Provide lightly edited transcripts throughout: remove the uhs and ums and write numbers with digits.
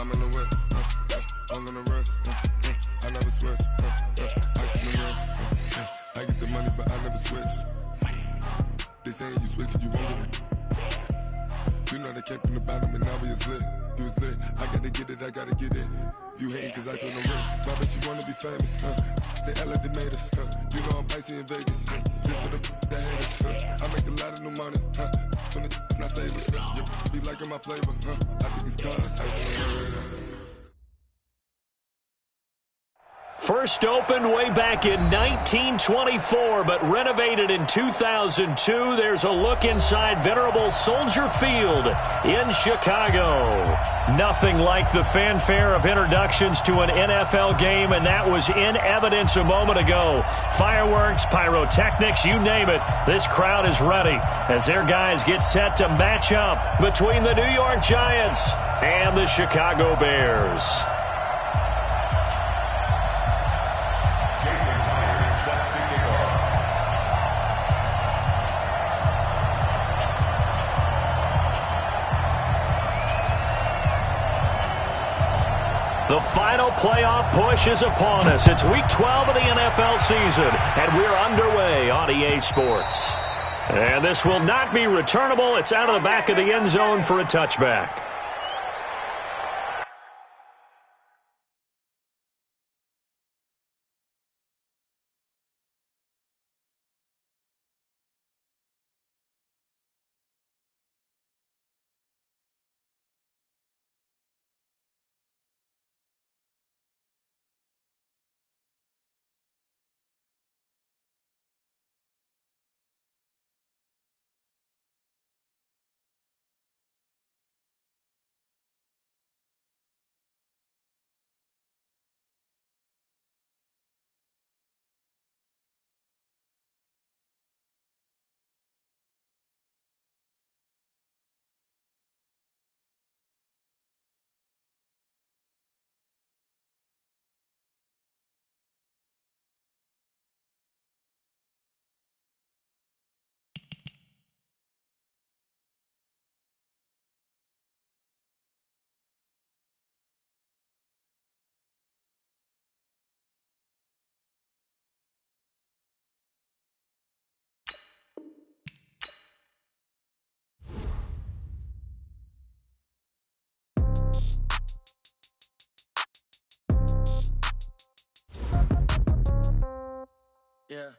I'm in the whip, I'm gonna rest, I never sweat, ice in the rest, I get the money but I never switch. They saying you switch and you won't get it. You know they came from the bottom and now we is lit. You was lit, I gotta get it, I gotta get it. You hating cause ice on the wrist. My bitch, you wanna be famous, They act like they made us, You know I'm icy in Vegas, This for the that hate us, I make a lot of new money, When it's not savers, You be liking my flavor, I think it's cause ice on the wrist. First opened way back in 1924, but renovated in 2002. There's a look inside venerable Soldier Field in Chicago. Nothing like the fanfare of introductions to an NFL game, and that was in evidence a moment ago. Fireworks, pyrotechnics, you name it. This crowd is ready as their guys get set to match up between the New York Giants and the Chicago Bears. The final playoff push is upon us. It's Week 12 of the NFL season, and we're underway on EA Sports. And this will not be returnable. It's out of the back of the end zone for a touchback. Yeah.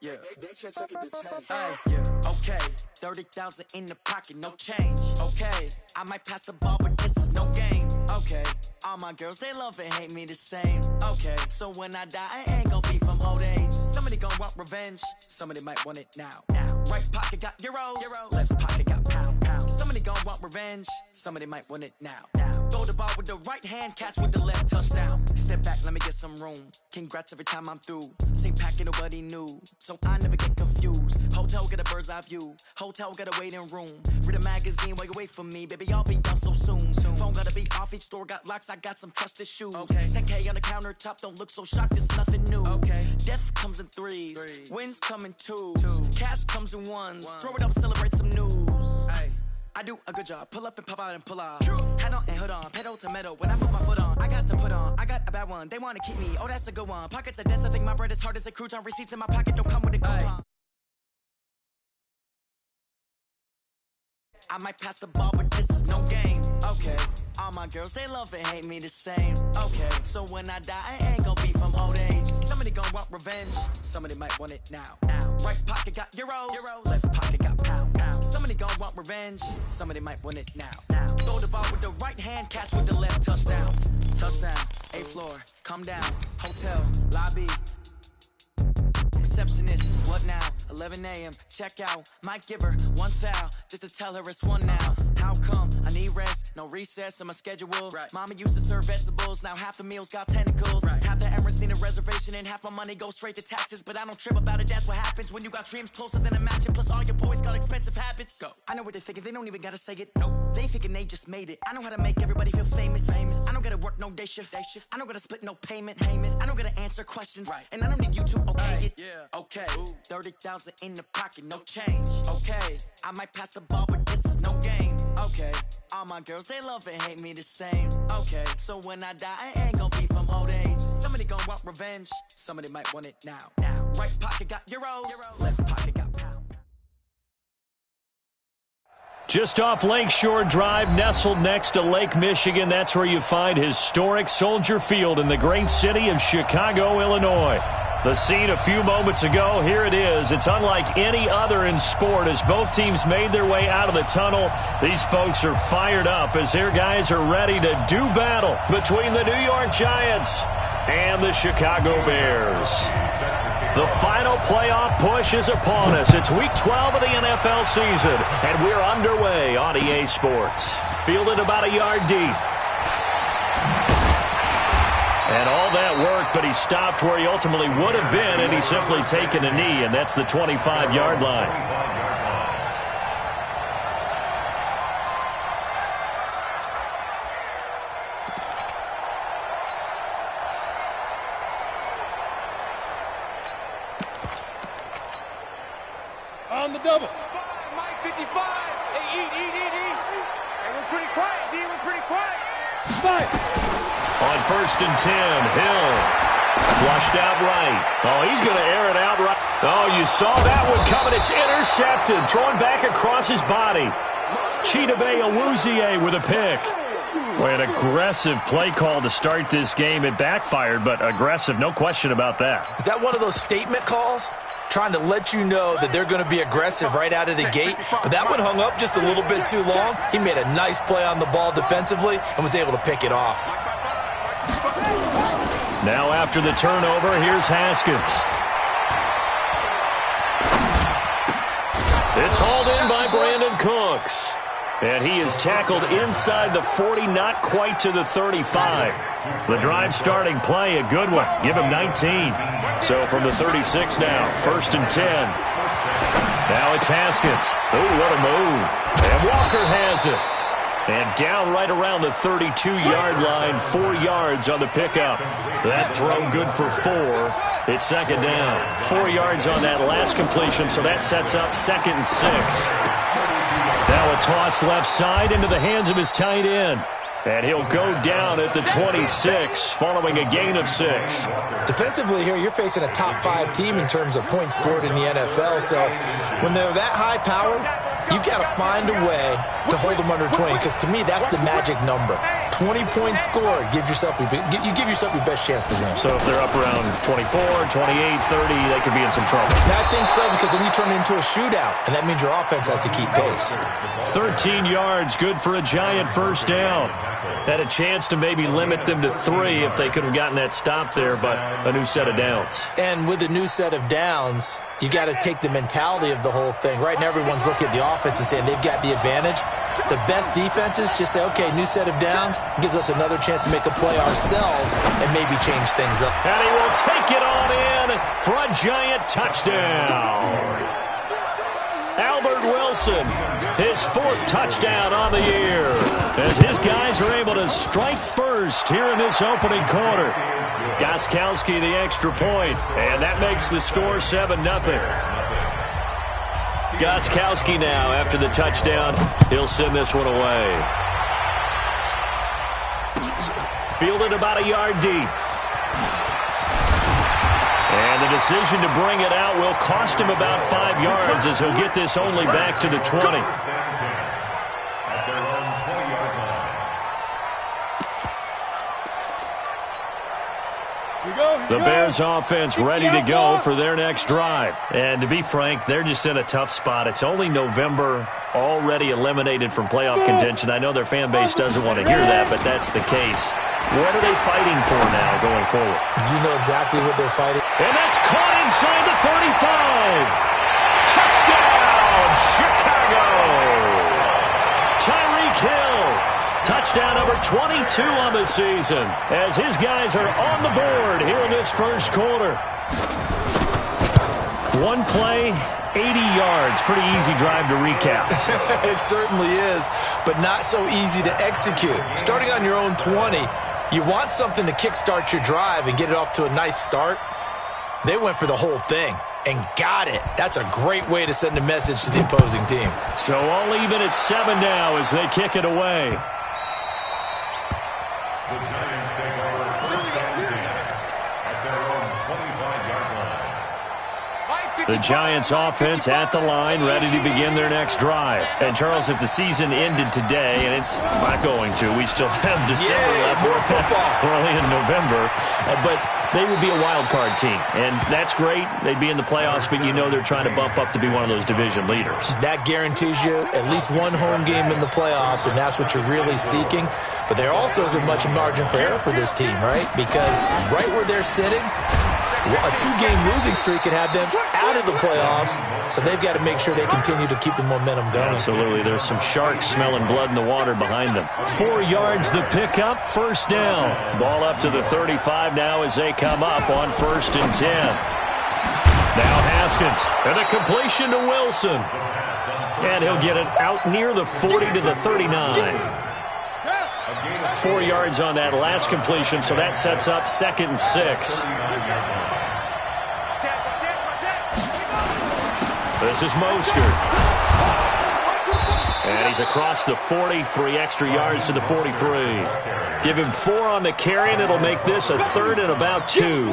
Yeah. Hey, yeah. Okay. 30,000 in the pocket, no change. Okay. I might pass the ball, but this is no game. Okay. All my girls, they love and hate me the same. Okay. So when I die, I ain't gon' be from old age. Somebody gon' want revenge. Somebody might want it now. Right pocket got euros. Left pocket got pound. Somebody gon' want revenge. Somebody might want it now. Throw the ball with the right hand, catch with the left, touchdown. Step back, let me get some room. Congrats every time I'm through. Same packet, nobody knew. So I never get confused. Hotel get a bird's eye view. Hotel get a waiting room. Read a magazine while you wait for me. Baby, I'll be done so soon. Phone gotta be off, each store got locks. I got some trusted shoes. 10K on the countertop, don't look so shocked, it's nothing new. Death comes in threes. Wins come in twos. Cash comes in ones. Throw it up, celebrate some news. I do a good job. Pull up and pop out and pull out. Head on and hood on. Pedal to metal. When I put my foot on, I got to put on. I got a bad one. They want to keep me. Oh, that's a good one. Pockets are dense. I think my bread is hard as a crouton. Receipts in my pocket don't come with a coupon. I might pass the ball, but this is no game. Okay. All my girls, they love and hate me the same. Okay. So when I die, I ain't gon' be from old age. Somebody gon' want revenge. Somebody might want it now. Right pocket got euros. Left pocket got pound. Somebody gon' want revenge. Somebody might want it now. Throw the ball with the right hand, catch with the left, touchdown. Touchdown. 8th floor. Come down. Hotel. Lobby. Receptionist, what now? 11 a.m. check out. Might give her one foul just to tell her it's one now. How come? I need rest, no recess in my schedule. Mama used to serve vegetables, now half the meals got tentacles. Half the errands need a reservation and half my money goes straight to taxes. But I don't trip about it, that's what happens when you got dreams closer than a match. And plus all your boys got expensive habits. Go. I know what they're thinking, they don't even gotta say it. Nope. They thinking they just made it. I know how to make everybody feel famous. I don't gotta work no day shift. I don't gotta split no payment. I don't gotta answer questions. And I don't need you to okay it. Okay, 30,000 in the pocket, no change. Okay, I might pass the ball, but this is no game. Okay, all my girls, they love and hate me the same. Okay, so when I die, I ain't gonna be from old age. Somebody gonna want revenge, somebody might want it now. Right pocket got euros, left pocket got pounds. Just off Lakeshore Drive, nestled next to Lake Michigan, that's where you find historic Soldier Field in the great city of Chicago, Illinois. The scene a few moments ago, here it is. It's unlike any other in sport as both teams made their way out of the tunnel. These folks are fired up as their guys are ready to do battle between the New York Giants and the Chicago Bears. The final playoff push is upon us. It's Week 12 of the NFL season, and we're underway on EA Sports. Fielded about a yard deep. And all that work, but he stopped where he ultimately would have been, and he's simply taken a knee, and that's the 25-yard line. On the double. Mike 55. Hey, eat. Hey, we're pretty quiet, D. We're pretty quiet. Fight. On 1st and 10, Hill flushed out right. Oh, he's going to air it out right. Oh, you saw that one coming. It's intercepted. Thrown back across his body. Chidobe Awuzie with a pick. Boy, an aggressive play call to start this game. It backfired, but aggressive, no question about that. Is that one of those statement calls? Trying to let you know that they're going to be aggressive right out of the gate. But that one hung up just a little bit too long. He made a nice play on the ball defensively and was able to pick it off. Now after the turnover, here's Haskins. It's hauled in by Brandon Cooks. And he is tackled inside the 40, not quite to the 35. The drive starting play, a good one. Give him 19. So from the 36 now, 1st and 10. Now it's Haskins. Oh, what a move. And Walker has it. And down right around the 32-yard line, 4 yards on the pickup. That throw good for 4. It's 2nd down. 4 yards on that last completion, so that sets up 2nd and 6. Now a toss left side into the hands of his tight end. And he'll go down at the 26 following a gain of 6. Defensively here, you're facing a top-5 team in terms of points scored in the NFL. So when they're that high-powered, you've got to find a way to hold them under 20, because to me, that's the magic number. 20-point score, you give yourself your best chance to win. So if they're up around 24, 28, 30, they could be in some trouble. I think so, because then you turn it into a shootout, and that means your offense has to keep pace. 13 yards, good for a Giant 1st down. Had a chance to maybe limit them to 3 if they could have gotten that stop there, but a new set of downs. And with a new set of downs, you got to take the mentality of the whole thing. Right now, everyone's looking at the offense and saying they've got the advantage. The best defenses just say, okay, new set of downs, gives us another chance to make a play ourselves and maybe change things up. And he will take it on in for a Giant touchdown. Albert Wilson, his 4th touchdown on the year, as his guys are able to strike first here in this opening quarter. Gostkowski the extra point, and that makes the score 7-0. Gostkowski now, after the touchdown, he'll send this one away. Fielded about a yard deep. And the decision to bring it out will cost him about 5 yards, as he'll get this only back to the 20. The Bears offense ready to go for their next drive. And to be frank, they're just in a tough spot. It's only November, already eliminated from playoff contention. I know their fan base doesn't want to hear that, but that's the case. What are they fighting for now going forward? You know exactly what they're fighting. And that's caught inside the 35. Touchdown, Chicago. Tyreek Hill. Touchdown number 22 on the season, as his guys are on the board here in this 1st quarter. One play, 80 yards. Pretty easy drive to recap. It certainly is, but not so easy to execute. Starting on your own 20, you want something to kickstart your drive and get it off to a nice start. They went for the whole thing. and got it. That's a great way to send a message to the opposing team. So all even at 7 now as they kick it away. The Giants take over first and 10 at their own 25-yard line. The Giants offense at the line, ready to begin their next drive. And, Charles, if the season ended today, and it's not going to, we still have December left. We're only in November. But they would be a wild card team. And that's great. They'd be in the playoffs, but you know they're trying to bump up to be one of those division leaders. That guarantees you at least one home game in the playoffs, and that's what you're really seeking. But there also isn't much margin for error for this team, right? Because right where they're sitting, a 2-game losing streak could have them out of the playoffs, so they've got to make sure they continue to keep the momentum going. Absolutely. There's some sharks smelling blood in the water behind them. 4 yards the pickup, first down. Ball up to the 35 now as they come up on 1st and 10. Now Haskins, and a completion to Wilson. And he'll get it out near the 40 to the 39. 4 yards on that last completion, so that sets up 2nd and 6. This is Mostert. And he's across the 40, 3 extra yards to the 43. Give him 4 on the carry, and it'll make this a 3rd and about 2.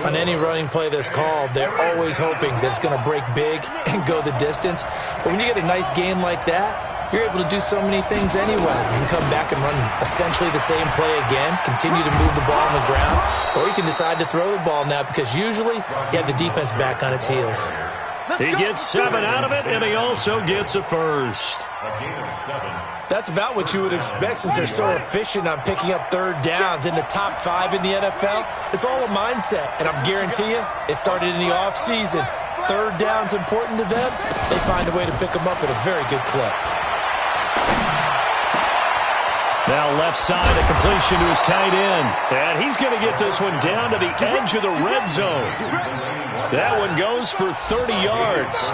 On any running play that's called, they're always hoping that it's going to break big and go the distance. But when you get a nice gain like that, you're able to do so many things anyway. You can come back and run essentially the same play again, continue to move the ball on the ground, or you can decide to throw the ball now because usually you have the defense back on its heels. He gets 7 out of it, and he also gets a first. A gain of 7. That's about what you would expect since they're so efficient on picking up 3rd downs in the top 5 in the NFL. It's all a mindset, and I'm guarantee you it started in the offseason. 3rd down's important to them. They find a way to pick them up at a very good clip. Now left side, a completion to his tight end. And he's going to get this one down to the edge of the red zone. That one goes for 30 yards.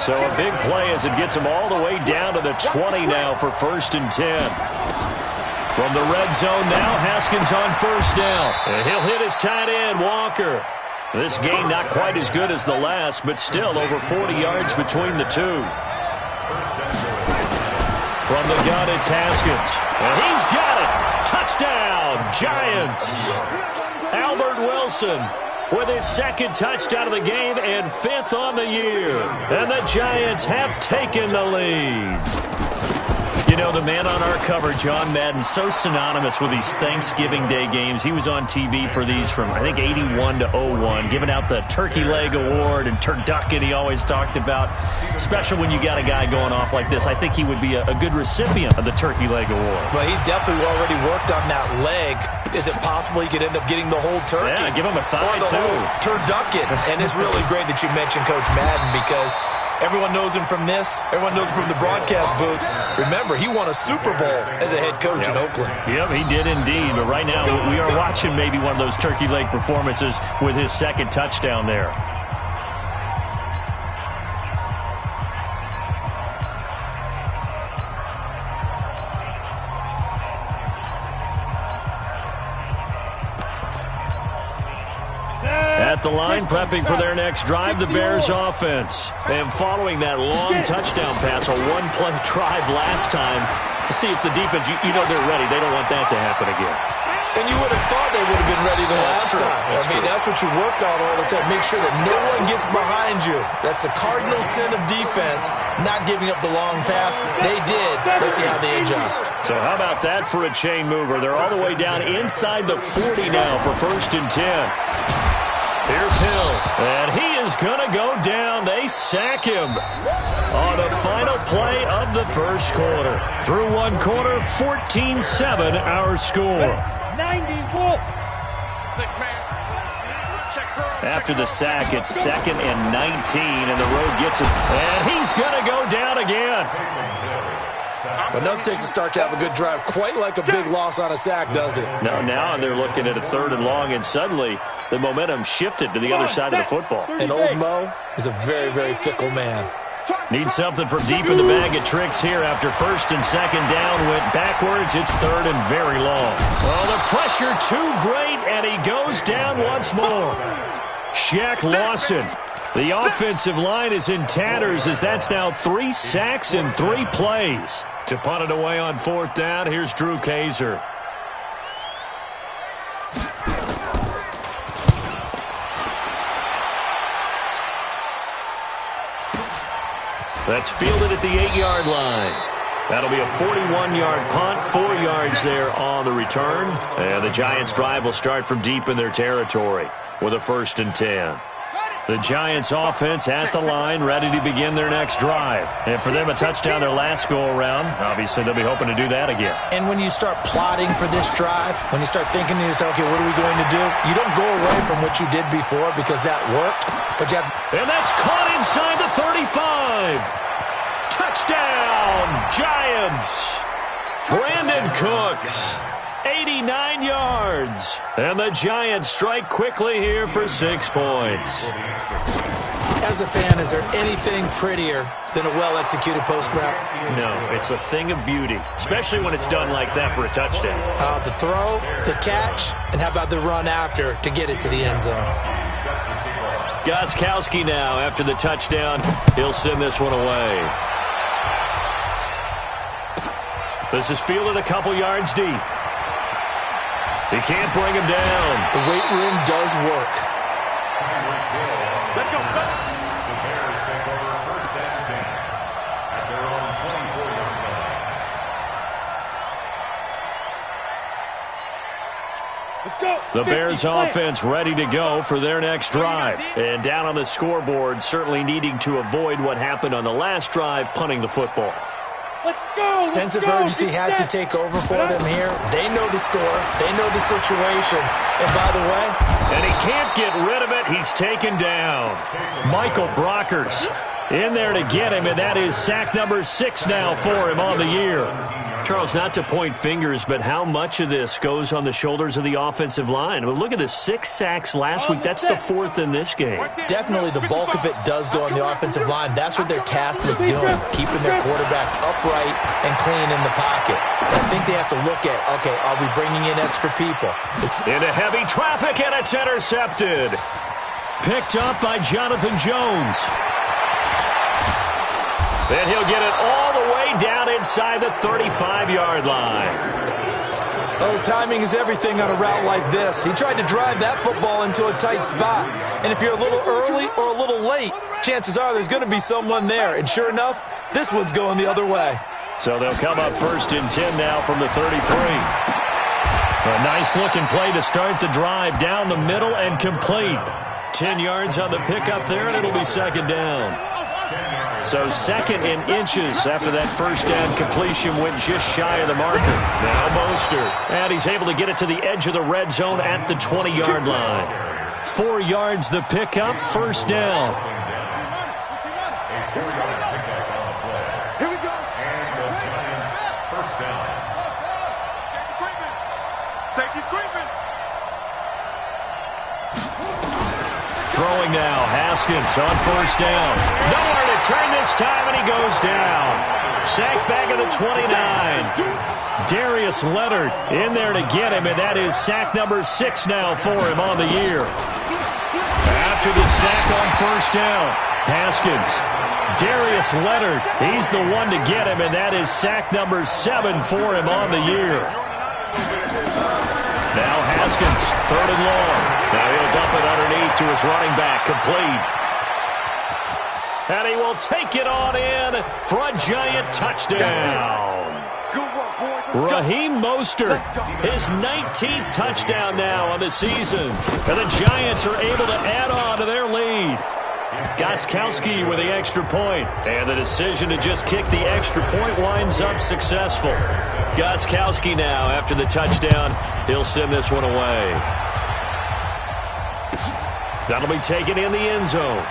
So a big play as it gets him all the way down to the 20 now for 1st and 10. From the red zone now, Haskins on 1st down. And he'll hit his tight end, Walker. This gain not quite as good as the last, but still over 40 yards between the two. From the gun, it's Haskins. And he's got it. Touchdown, Giants. Albert Wilson with his 2nd touchdown of the game and 5th on the year. And the Giants have taken the lead. You know, the man on our cover, John Madden, so synonymous with these Thanksgiving Day games. He was on TV for these from, I think, 81 to 01, giving out the Turkey Leg Award and Turducken he always talked about. Special when you got a guy going off like this. I think he would be a good recipient of the Turkey Leg Award. Well, he's definitely already worked on that leg. Is it possible he could end up getting the whole turkey? Yeah, give him a thigh, or the too. whole turducken. And it's really great that you mentioned Coach Madden because everyone knows him from this. Everyone knows him from the broadcast booth. Remember, he won a Super Bowl as a head coach in Oakland. Yep, he did indeed. But right now, we are watching maybe one of those turkey leg performances with his 2nd touchdown there. At the line, prepping for their next drive, the Bears offense. And following that long touchdown pass, a 1-play drive last time, let's see if the defense, you know they're ready. They don't want that to happen again. And you would have thought they would have been ready the last time. That's what you work on all the time. Make sure that no one gets behind you. That's the cardinal sin of defense, not giving up the long pass. They did. Let's see how they adjust. So how about that for a chain mover? They're all the way down inside the 40 now for 1st and 10. Here's Hill, and he is going to go down. They sack him on the final play of the 1st quarter. Through 1 quarter, 14-7 our score. 90 6-man. After the sack, it's 2nd and 19, and the road gets it. And he's going to go down again. But nothing takes a start to have a good drive quite like a big loss on a sack, does it? No, now they're looking at a 3rd and long, and suddenly the momentum shifted to the other side of the football. And old Mo is a very, very fickle man. Need something from deep in the bag of tricks here after 1st and 2nd down. Went backwards. It's 3rd and very long. Well, the pressure too great, and he goes down once more. Shaq Lawson. The offensive line is in tatters as that's now 3 sacks in 3 plays. To punt it away on 4th down, here's Drew Kaiser. That's fielded at the 8-yard line. That'll be a 41-yard punt, 4 yards there on the return. And the Giants' drive will start from deep in their territory with a 1st and 10. The Giants' offense at the line, ready to begin their next drive. And for them, a touchdown their last go-around. Obviously, they'll be hoping to do that again. And when you start plotting for this drive, when you start thinking to yourself, okay, what are we going to do? You don't go away from what you did before because that worked. But you have... And that's caught inside the 35. Touchdown, Giants. Brandon Cooks, 89 yards. And the Giants strike quickly here for 6 points. As a fan, is there anything prettier than a well-executed post route? No, it's a thing of beauty, especially when it's done like that for a touchdown. The throw, the catch, and how about the run after to get it to the end zone? Gostkowski now, after the touchdown, he'll send this one away. This is fielded a couple yards deep. He can't bring him down. The weight room does work. Let's go. The Bears take over 1st and 10 at their own 24-yard line. Let's go. The Bears offense ready to go for their next drive. And down on the scoreboard, certainly needing to avoid what happened on the last drive, punting the football. Let's go. Sense of urgency has to take over for them here. They know the score. They know the situation. And by the way... And he can't get rid of it. He's taken down. Michael Brockers in there to get him, and that is sack number 6 now for him on the year. Charles, not to point fingers, but how much of this goes on the shoulders of the offensive line? I mean, look at the 6 sacks last week. That's the 4th in this game. Definitely the bulk of it does go on the offensive line. That's what they're tasked with doing, keeping their quarterback upright and clean in the pocket. But I think they have to look at, okay, are we bringing in extra people? Into heavy traffic, and it's intercepted. Picked up by Jonathan Jones. And he'll get it all the way down inside the 35-yard line. Oh, timing is everything on a route like this. He tried to drive that football into a tight spot. And if you're a little early or a little late, chances are there's going to be someone there. And sure enough, this one's going the other way. So they'll come up 1st and 10 now from the 33. A nice-looking play to start the drive down the middle and complete. 10 yards on the pickup there, and it'll be 2nd down. So 2nd in inches after that 1st down completion went just shy of the marker. Now Mostert. And he's able to get it to the edge of the red zone at the 20-yard line. 4 yards the pickup, 1st down. Here we go. And the Giants' 1st down. Safety's creeping. Throwing now, Haskins on 1st down. Nowhere to turn this time, and he goes down. Sacked back at the 29. Darius Leonard in there to get him, and that is sack number 6 now for him on the year. After the sack on 1st down, Haskins. Darius Leonard, he's the one to get him, and that is sack number 7 for him on the year. Now Haskins, 3rd and long. Now he'll dump it underneath to his running back, complete. And he will take it on in for a Giant touchdown. Good work, boys. Raheem Mostert, his 19th touchdown now on the season. And the Giants are able to add on to their lead. Gostkowski with the extra point. And the decision to just kick the extra point winds up successful. Gostkowski now, after the touchdown, he'll send this one away. That'll be taken in the end zone.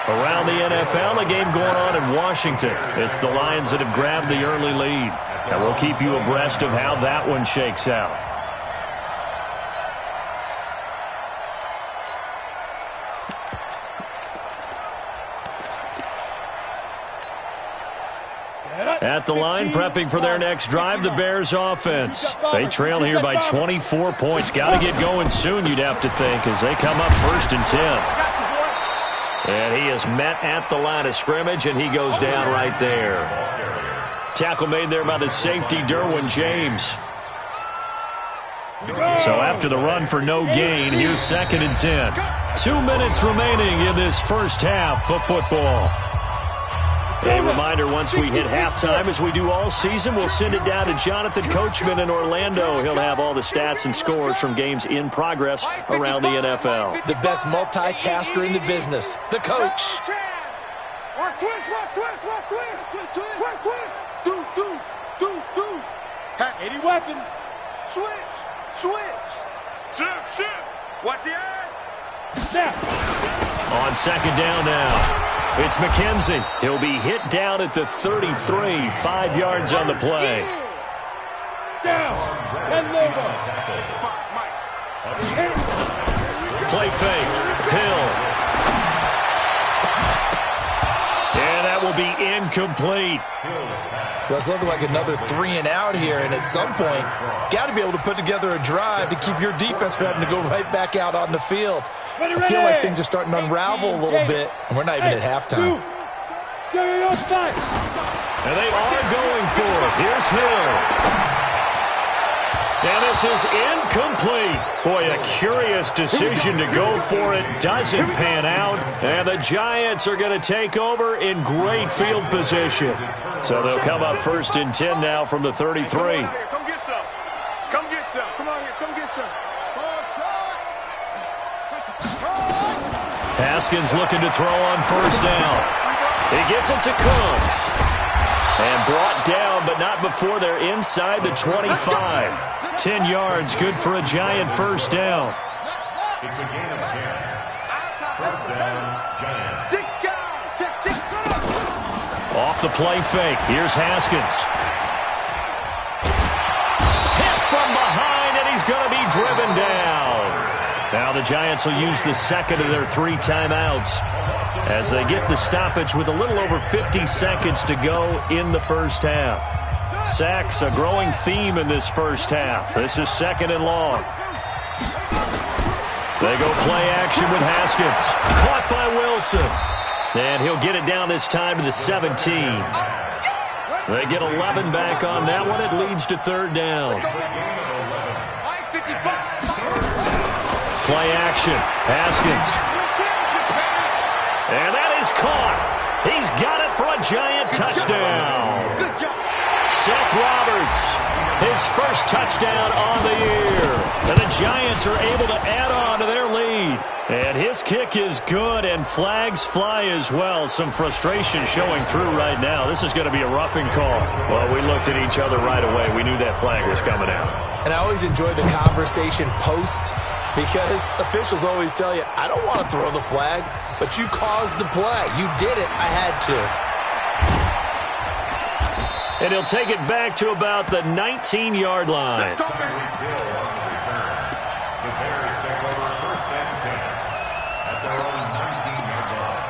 Around the NFL, a game going on in Washington. It's the Lions that have grabbed the early lead. And we'll keep you abreast of how that one shakes out. At the line, prepping for their next drive, the Bears offense. They trail here by 24 points. Got to get going soon, you'd have to think, as they come up 1st and 10. And he is met at the line of scrimmage, and he goes down right there. Tackle made there by the safety, Derwin James. So after the run for no gain, here's 2nd and 10. 2 minutes remaining in this first half of football. A reminder, once we hit halftime, as we do all season, we'll send it down to Jonathan Coachman in Orlando. He'll have all the stats and scores from games in progress around the NFL. The best multitasker in the business, the coach. Watch twist. Deuce. 80 weapon. Switch. Shift. Watch the edge. Snap. On 2nd down now. It's McKenzie. He'll be hit down at the 33, 5 yards on the play. Down. 10 logo. Play fake. Hill. And that will be incomplete. Let's look like another 3 and out here, and at some point, got to be able to put together a drive to keep your defense from having to go right back out on the field. I feel like things are starting to unravel a little bit, and we're not even at halftime. And they are going for it. Here's Hill. And this is incomplete. Boy, a curious decision to go for it. Doesn't pan out. And the Giants are going to take over in great field position. So they'll come up 1st and 10 now from the 33. Come get some. Come on here. Come get some. Haskins looking to throw on 1st down. He gets it to Cooks. And brought down, but not before they're inside the 25. 10 yards, good for a Giant 1st down. It's a gain of 10. 1st down, Giants. Off the play fake. Here's Haskins. Hit from behind, and he's going to be driven down. Now the Giants will use the 2nd of their 3 timeouts as they get the stoppage with a little over 50 seconds to go in the first half. Sacks, a growing theme in this first half. This is 2nd and long. They go play action with Haskins. Caught by Wilson. And he'll get it down this time to the 17. They get 11 back on that one. It leads to 3rd down. Play action. Haskins. And that is caught. He's got it for a Giant touchdown. Seth Roberts, his first touchdown on the year. And the Giants are able to add on to their lead. And his kick is good, and flags fly as well. Some frustration showing through right now. This is going to be a roughing call. Well, we looked at each other right away. We knew that flag was coming out. And I always enjoy the conversation post, because officials always tell you, I don't want to throw the flag, but you caused the play. You did it. I had to. And he'll take it back to about the 19-yard line. The Bears take over 1st and 10 at their own 19-yard line.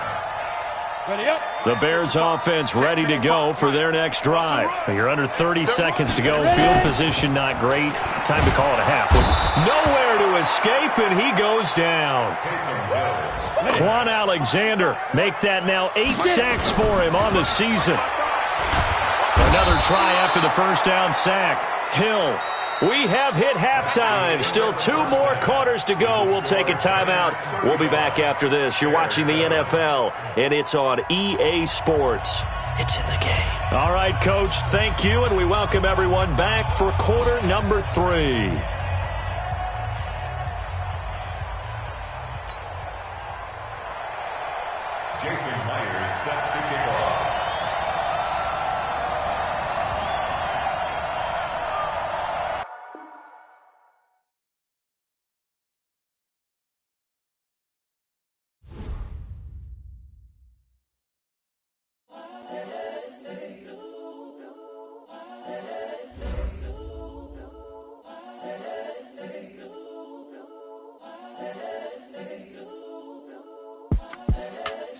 Ready up. The Bears offense ready to go for their next drive. You're under 30 seconds to go. Field position not great. Time to call it a half. Nowhere to escape, and he goes down. Quan Alexander make that now 8 sacks for him on the season. Another try after the 1st down sack. Hill. We have hit halftime. Still 2 more quarters to go. We'll take a timeout. We'll be back after this. You're watching the NFL, and it's on EA Sports. It's in the game. All right, Coach, thank you, and we welcome everyone back for quarter number 3. Jason Myers set to kick off.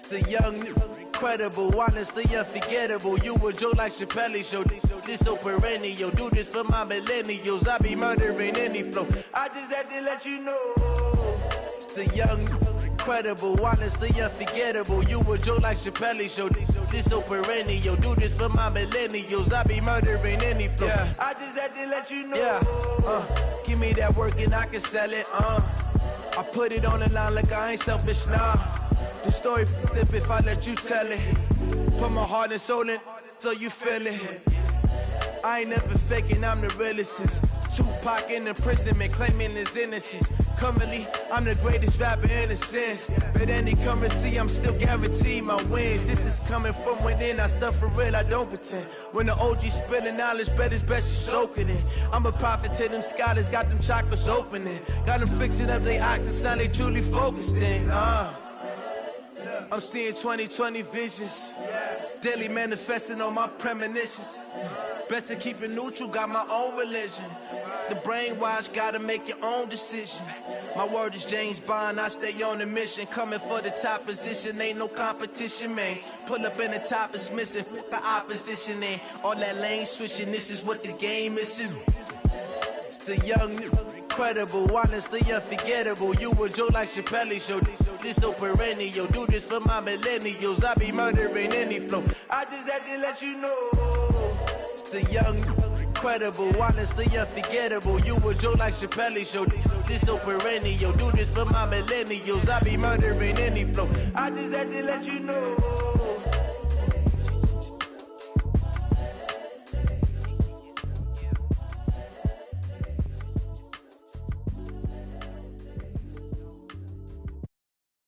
The young, incredible, honestly unforgettable. You a Joe like Chappelle show. This so perennial. Do this for my millennials. I be murdering any flow. I just had to let you know. It's the young, incredible, honestly unforgettable. You a Joe like Chappelle show. This so perennial. Do this for my millennials. I be murdering any flow. Yeah. I just had to let you know. Yeah. Give me that work and I can sell it. I put it on the line like I ain't selfish, nah. The story flip if I let you tell it. Put my heart and soul in so you feel it. I ain't never faking, I'm the realest since Tupac in imprisonment, claiming his innocence. Currently, I'm the greatest rapper in a sense. But any currency, I'm still guaranteed my wins. This is coming from within, I stuff for real, I don't pretend. When the OG spilling knowledge, bet it's best you soak it in. I'm a prophet to them scholars, got them chakras opening. Got them fixing up they octaves, now they truly focused in. I'm seeing 2020 visions, daily manifesting on my premonitions. Best to keep it neutral, got my own religion. The brainwash, gotta make your own decision. My word is James Bond, I stay on a mission. Coming for the top position, ain't no competition, man. Pull up in the top, it's missing, the opposition ain't. All that lane switching, this is what the game is. It's the young, incredible, honestly unforgettable. You a Joe like Chappelle show. This so perennial. Do this for my millennials. I be murdering any flow. I just had to let you know. It's the young, incredible, honestly unforgettable. You a Joe like Chappelle show. This so perennial. Do this for my millennials. I be murdering any flow. I just had to let you know.